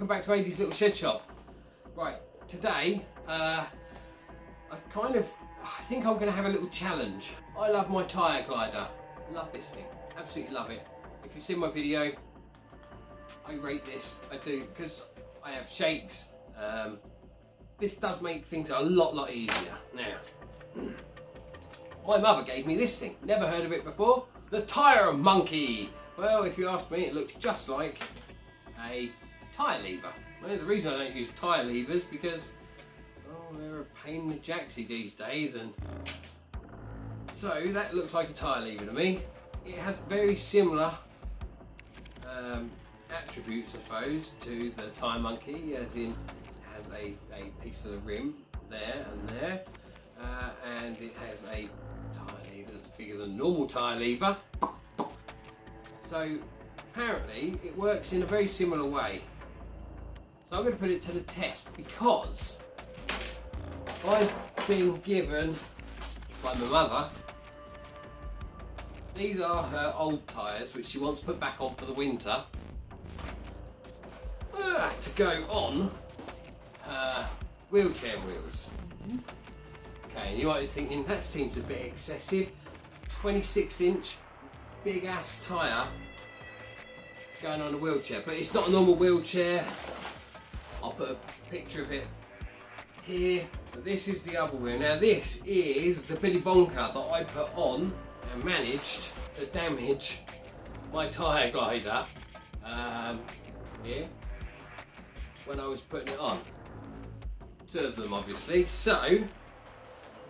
back to AD's little shed shop. Right, today, I think I'm going to have a little challenge. I love my tyre glider. Love this thing, absolutely love it. If you've seen my video, I rate this, I do, because I have shakes. This does make things a lot easier. Now, my mother gave me this thing, never heard of it before. The Tyre monkey. Well, if you ask me, it looks just like a tyre lever. Well, the reason I don't use tyre levers because, oh, they're a pain in the jacksy these days, and so that looks like a tyre lever to me. It has very similar attributes, I suppose, to the Tyre monkey, as in has a piece of the rim there and there, and it has a tyre lever that's bigger than normal tyre lever. So apparently it works in a very similar way. So I'm going to put it to the test because I've been given by my mother, these are her old tyres which she wants to put back on for the winter, to go on her wheelchair wheels. Okay, and you might be thinking that seems a bit excessive. 26-inch big ass tyre going on a wheelchair, but it's not a normal wheelchair. I'll put a picture of it here. But this is the other wheel. Now this is the Billy Bonker that I put on and managed to damage my tyre glider here when I was putting it on. Two of them obviously. So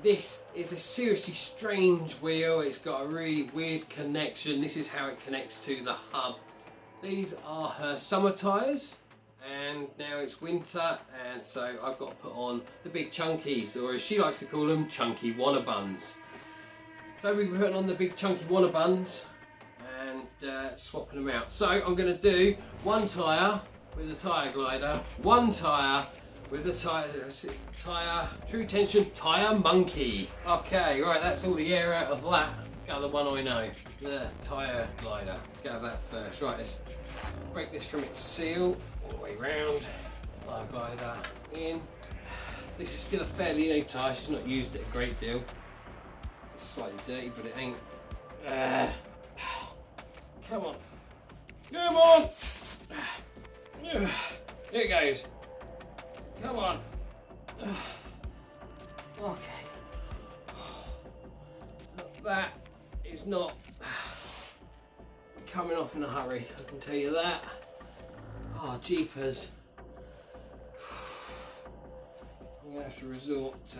this is a seriously strange wheel. It's got a really weird connection. This is how it connects to the hub. These are her summer tyres, and now it's winter, and so I've got to put on the big chunkies, or as she likes to call them, chunky wannabuns. So we'll be putting on the big chunky wannabuns and swapping them out. So I'm going to do one tyre with a tyre glider, one tyre with the tyre true tension tyre monkey. Okay, right, that's all the air out of that. Go the one I know, the tyre glider. Go with that first. Right, let's break this from its seal all the way round. Tyre glider in. This is still a fairly new tyre. She's not used it a great deal. It's slightly dirty, but it ain't. Come on, come on. Here it goes. Come on. Okay. That is not coming off in a hurry, I can tell you that. Oh, jeepers. I'm going to have to resort to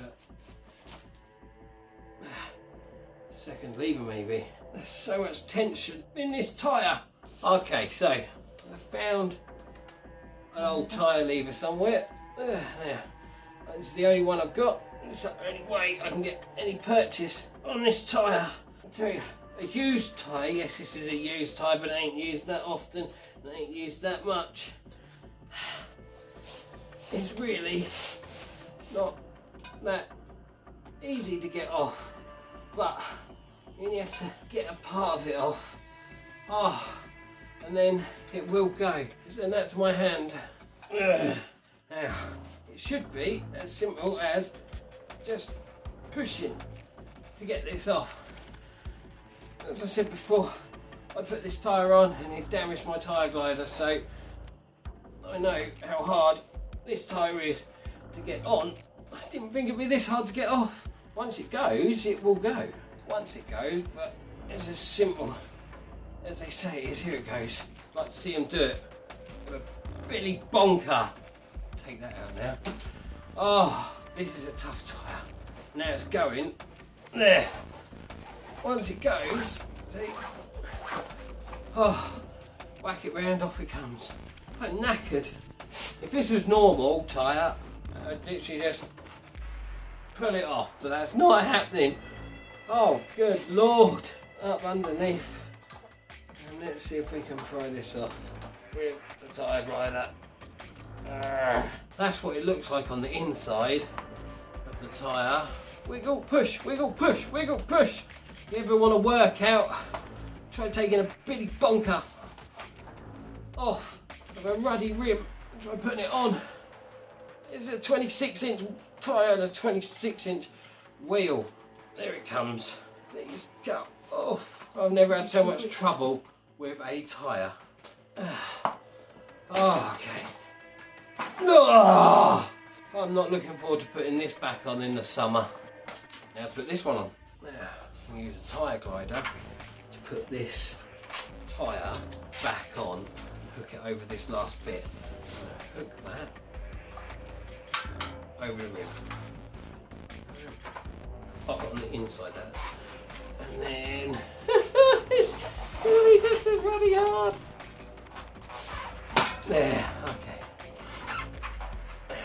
a second lever maybe. There's so much tension in this tyre. Okay, so I found an old tyre lever somewhere. There. This is the only one I've got. It's the only way I can get any purchase on this tyre. I'll tell you, a used tyre, yes, this is a used tyre, but it ain't used that often, it ain't used that much. It's really not that easy to get off, but you have to get a part of it off. Oh, and then it will go. And that's my hand. Now, it should be as simple as just pushing to get this off. As I said before, I put this tyre on and it damaged my tyre glider, so I know how hard this tyre is to get on. I didn't think it'd be this hard to get off. Once it goes, it will go. Once it goes, but it's as simple as they say it is. Here it goes. I'd like to see them do it with a Billy Bonker. Take that out now. Oh, this is a tough tyre. Now it's going there. Once it goes, see, oh, whack it round, off it comes. I'm knackered. If this was normal tyre, I'd literally just pull it off, but that's not happening. Oh, good Lord. Up underneath. And let's see if we can pry this off with the tyre glider. That's what it looks like on the inside of the tyre. Wiggle, push, wiggle, push, wiggle, push. If you ever want to work out, try taking a Billy Bonker off of a ruddy rim Try putting it on. It's a 26-inch tyre and a 26-inch wheel. There it comes. These go off. I've never had so much trouble with a tyre. Oh, okay. Oh, I'm not looking forward to putting this back on in the summer. Now to put this one on. Now I'm going to use a tyre glider to put this tyre back on. Hook it over this last bit. Hook that over the rim. Pop it on the inside there. And then it's really just as bloody hard. There, okay. Take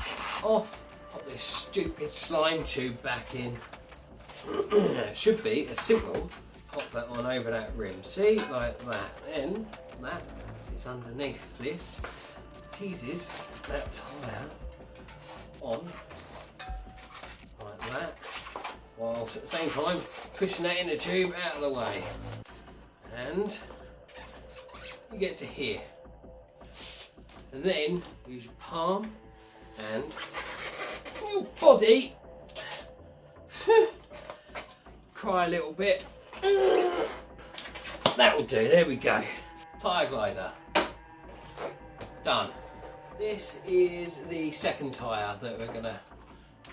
it off. Pop this stupid slime tube back in. It should be as simple. Pop that on over that rim. See, like that. Then that is underneath this. Teases that tyre on like that, whilst at the same time pushing that inner tube out of the way. And you get to here. And then use your palm and your body. Cry a little bit. That will do, there we go. Tyre glider. Done. This is the second tyre that we're going to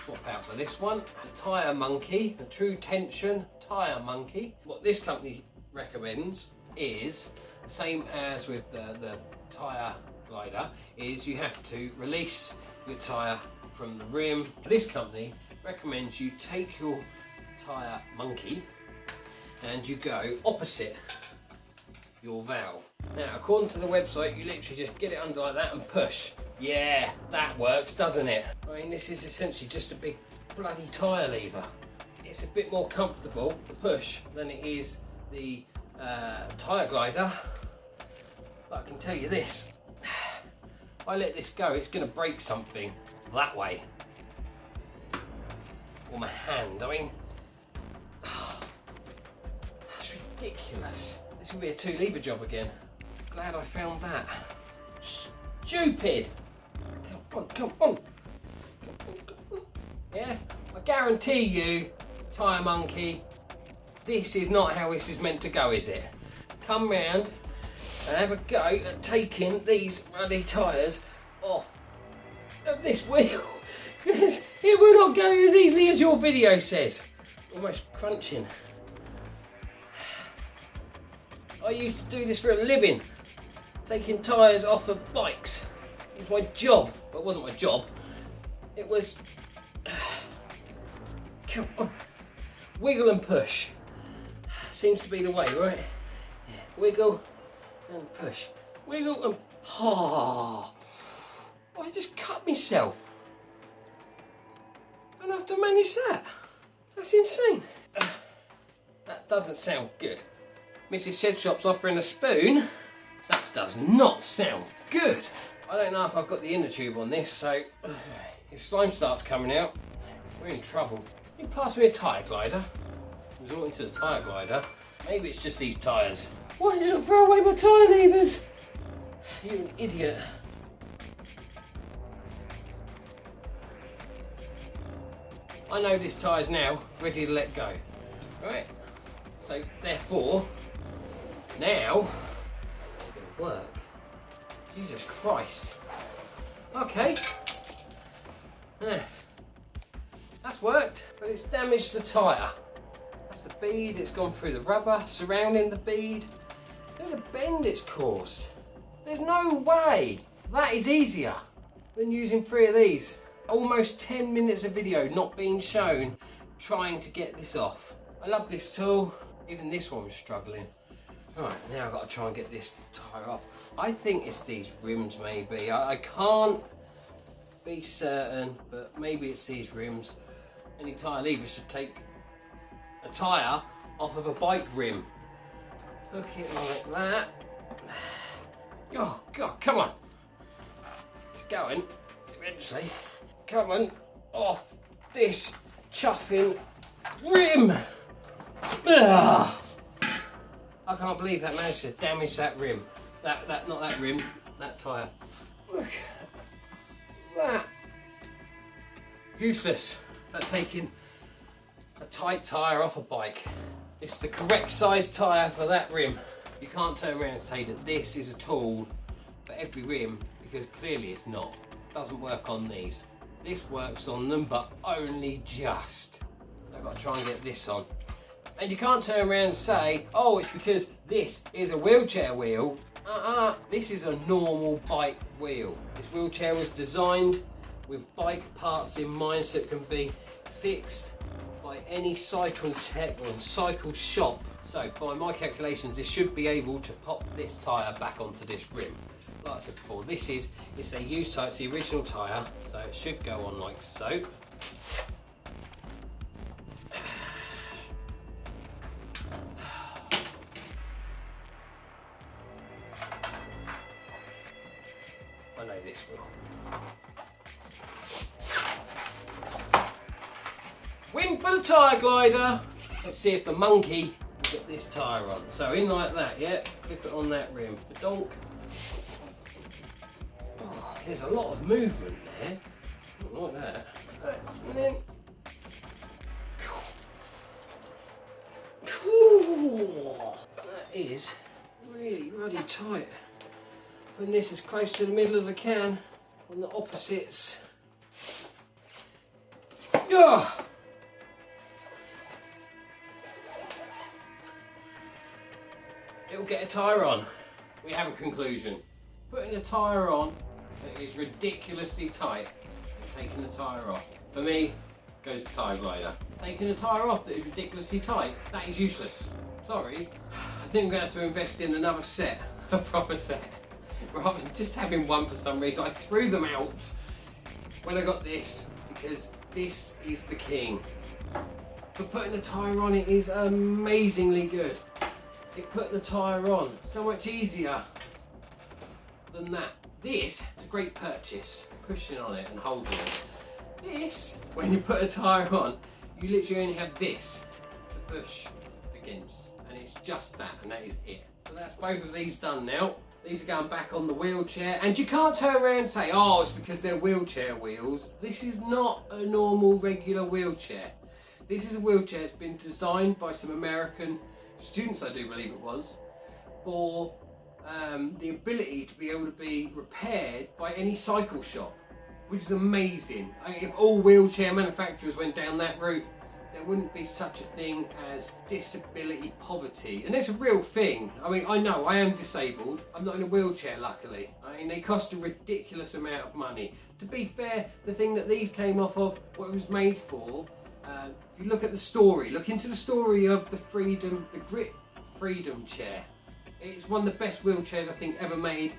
swap out for this one. A Tyre Monkey, a true tension Tyre Monkey. What this company recommends is, the same as with the tyre glider, is you have to release your tyre from the rim. This company recommends you take your Tyre Monkey and you go opposite your valve. Now, according to the website, you literally just get it under like that and push. Yeah, that works, doesn't it? I mean, this is essentially just a big bloody tyre lever. It's a bit more comfortable to push than it is the tyre glider. But I can tell you this, if I let this go, it's going to break something that way. Or my hand, I mean, that's ridiculous. This will be a 2-lever job again. Glad I found that. Stupid! Come on, come on. Come on. Yeah, I guarantee you, Tyre Monkey, this is not how this is meant to go, is it? Come round and have a go at taking these bloody tyres off of this wheel, because it will not go as easily as your video says. Almost crunching. I used to do this for a living, taking tyres off of bikes. It was my job. Well, it wasn't my job. It was... Come on. Wiggle and push. Seems to be the way, right? Yeah. Wiggle and push. Wiggle and... Oh, I just cut myself. I don't have to manage that. That's insane. That doesn't sound good. Mrs. Shedshop's offering a spoon. That does not sound good. I don't know if I've got the inner tube on this, so if slime starts coming out, we're in trouble. You pass me a tyre glider. Resorting to the tyre glider. Maybe it's just these tyres. Why did I throw away my tyre levers? You an idiot. I know this tyre's now ready to let go. Right? So therefore, now it's going to work. Jesus Christ. Okay. Yeah. That's worked, but it's damaged the tyre. That's the bead, it's gone through the rubber surrounding the bead. Look at the bend it's caused. There's no way. That is easier than using 3 of these. Almost 10 minutes of video not being shown trying to get this off. I love this tool. Even this one was struggling. Right, now I've got to try and get this tyre off. I think it's these rims maybe. I can't be certain, but maybe it's these rims. Any tyre lever should take a tyre off of a bike rim. Hook it like that. Oh God, come on. It's going, eventually. Come on, off this chuffing rim. Ugh. I can't believe that managed to damage that rim. Not that rim, that tyre. Look at that. Useless at taking a tight tyre off a bike. It's the correct size tyre for that rim. You can't turn around and say that this is a tool for every rim, because clearly it's not. It doesn't work on these. This works on them, but only just. I've got to try and get this on. And you can't turn around and say, oh, it's because this is a wheelchair wheel. This is a normal bike wheel. This wheelchair was designed with bike parts in mind, so it can be fixed by any cycle tech or cycle shop. So by my calculations, this should be able to pop this tyre back onto this rim. Like I said before, it's a used tyre, it's the original tyre, so it should go on like so. I know this will. Win for the tyre glider. Let's see if the monkey will get this tyre on. So in like that, yeah, flip it on that rim. The donk. Oh, there's a lot of movement there. Not like that. Right. And then. That is really ruddy tight. Putting this as close to the middle as I can on the opposites. Yeah. It'll get a tyre on. We have a conclusion. Putting a tyre on that is ridiculously tight and taking the tyre off. For me, goes the tyre glider. Taking the tyre off that is ridiculously tight, that is useless. Sorry. I think I'm going to have to invest in another set, a proper set. Rather than just having one for some reason. I threw them out when I got this because this is the king. But putting the tyre on it is amazingly good. It put the tyre on so much easier than that. This is a great purchase, pushing on it and holding it. This, when you put a tyre on, you literally only have this to push against, and it's just that, and that is it. So that's both of these done now. These are going back on the wheelchair, and you can't turn around and say, oh, it's because they're wheelchair wheels. This is not a normal regular wheelchair. This is a wheelchair that's been designed by some American students, I do believe it was, for the ability to be able to be repaired by any cycle shop, which is amazing. I mean, if all wheelchair manufacturers went down that route, there wouldn't be such a thing as disability poverty. And it's a real thing. I mean, I know I am disabled. I'm not in a wheelchair, luckily. I mean, they cost a ridiculous amount of money. To be fair, the thing that these came off of, what it was made for, if you look at the story, look into the story of the Grit Freedom chair. It's one of the best wheelchairs I think ever made,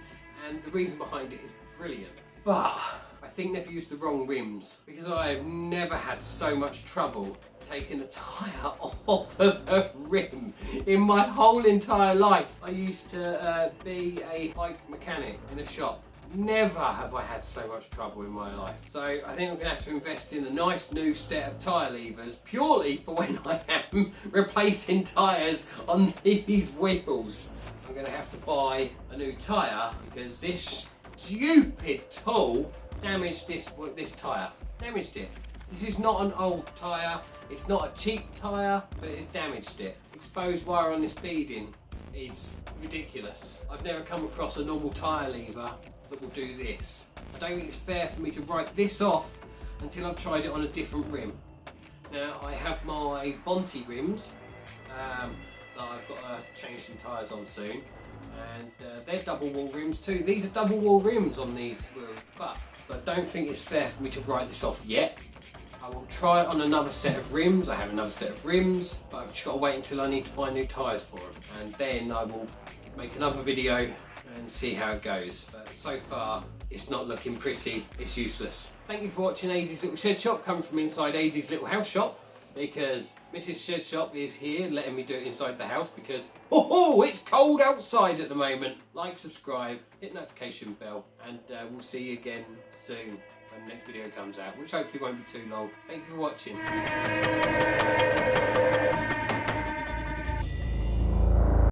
and the reason behind it is brilliant. But I think they've used the wrong rims, because I have never had so much trouble taking a tyre off of a rim in my whole entire life. I used to be a bike mechanic in a shop. Never have I had so much trouble in my life. So I think I'm going to have to invest in a nice new set of tyre levers, purely for when I am replacing tyres on these wheels. I'm going to have to buy a new tyre, because this stupid tool damaged this tyre. Damaged it. This is not an old tyre, it's not a cheap tyre, but it's damaged it. Exposed wire on this beading is ridiculous. I've never come across a normal tyre lever that will do this. I don't think it's fair for me to write this off until I've tried it on a different rim. Now I have my Bontrager Rims that I've got to change some tyres on soon, and they're double wall rims too. These are double wall rims on these wheels, but so I don't think it's fair for me to write this off yet. I will try it on another set of rims. I have another set of rims, but I've just got to wait until I need to buy new tyres for them, and then I will make another video and see how it goes. But so far, it's not looking pretty. It's useless. Thank you for watching Adie's Little Shed Shop. Comes from inside Adie's Little House Shop, because Mrs. Shedshop is here letting me do it inside the house, because it's cold outside at the moment. Like, subscribe, hit notification bell, and we'll see you again soon when the next video comes out, which hopefully won't be too long. Thank you for watching.